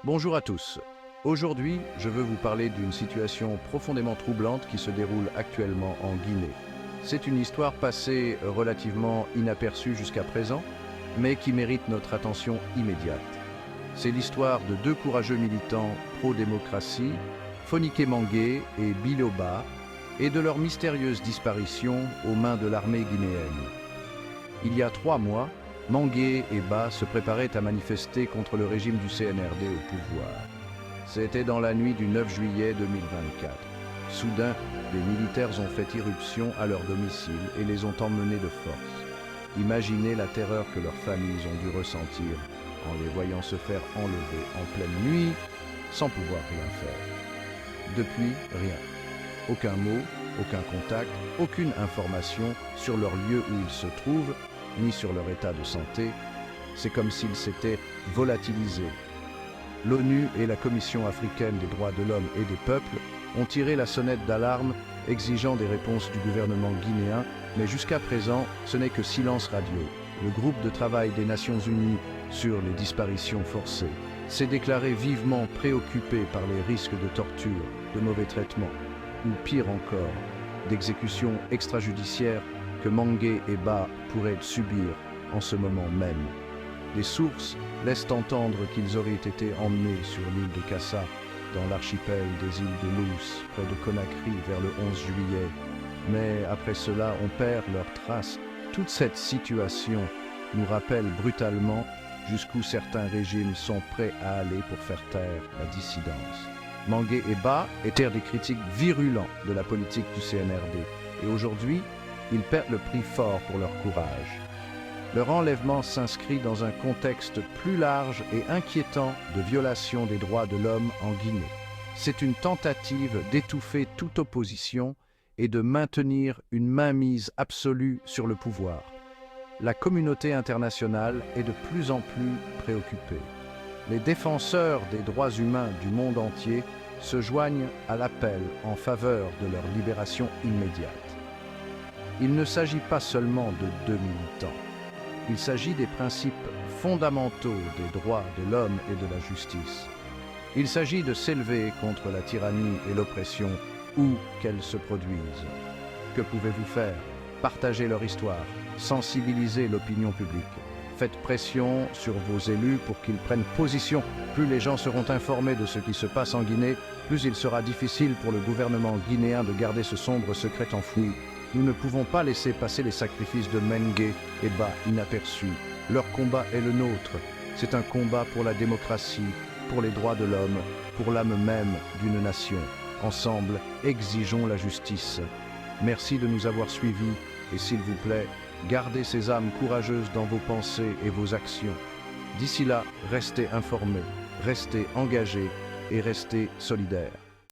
Bonjour à tous. Aujourd'hui, je veux vous parler d'une situation profondément troublante qui se déroule actuellement en Guinée. C'est une histoire passée relativement inaperçue jusqu'à présent, mais qui mérite notre attention immédiate. C'est l'histoire de deux courageux militants pro-démocratie, Fonike Mangué et Biloba, et de leur mystérieuse disparition aux mains de l'armée guinéenne. Il y a 3 mois, Mangué et Ba se préparaient à manifester contre le régime du CNRD au pouvoir. C'était dans la nuit du 9 juillet 2024. Soudain, des militaires ont fait irruption à leur domicile et les ont emmenés de force. Imaginez la terreur que leurs familles ont dû ressentir en les voyant se faire enlever en pleine nuit sans pouvoir rien faire. Depuis, rien. Aucun mot, aucun contact, aucune information sur leur lieu où ils se trouvent, ni sur leur état de santé. C'est comme s'ils s'étaient volatilisés. L'ONU et la Commission africaine des droits de l'homme et des peuples ont tiré la sonnette d'alarme, exigeant des réponses du gouvernement guinéen, mais jusqu'à présent, ce n'est que silence radio. Le groupe de travail des Nations Unies sur les disparitions forcées s'est déclaré vivement préoccupé par les risques de torture, de mauvais traitements, ou pire encore, d'exécutions extrajudiciaires que Mangué et Ba pourraient subir en ce moment même. Des sources laissent entendre qu'ils auraient été emmenés sur l'île de Kassa, dans l'archipel des îles de Lous, près de Conakry, vers le 11 juillet. Mais après cela, on perd leurs traces. Toute cette situation nous rappelle brutalement jusqu'où certains régimes sont prêts à aller pour faire taire la dissidence. Mangué et Ba étaient des critiques virulents de la politique du CNRD, et aujourd'hui, ils perdent le prix fort pour leur courage. Leur enlèvement s'inscrit dans un contexte plus large et inquiétant de violation des droits de l'homme en Guinée. C'est une tentative d'étouffer toute opposition et de maintenir une mainmise absolue sur le pouvoir. La communauté internationale est de plus en plus préoccupée. Les défenseurs des droits humains du monde entier se joignent à l'appel en faveur de leur libération immédiate. Il ne s'agit pas seulement de deux militants. Il s'agit des principes fondamentaux des droits de l'homme et de la justice. Il s'agit de s'élever contre la tyrannie et l'oppression où qu'elles se produisent. Que pouvez-vous faire? Partagez leur histoire, sensibilisez l'opinion publique. Faites pression sur vos élus pour qu'ils prennent position. Plus les gens seront informés de ce qui se passe en Guinée, plus il sera difficile pour le gouvernement guinéen de garder ce sombre secret enfoui. Nous ne pouvons pas laisser passer les sacrifices de Mangué et Ba inaperçus. Leur combat est le nôtre. C'est un combat pour la démocratie, pour les droits de l'homme, pour l'âme même d'une nation. Ensemble, exigeons la justice. Merci de nous avoir suivis et s'il vous plaît, gardez ces âmes courageuses dans vos pensées et vos actions. D'ici là, restez informés, restez engagés et restez solidaires.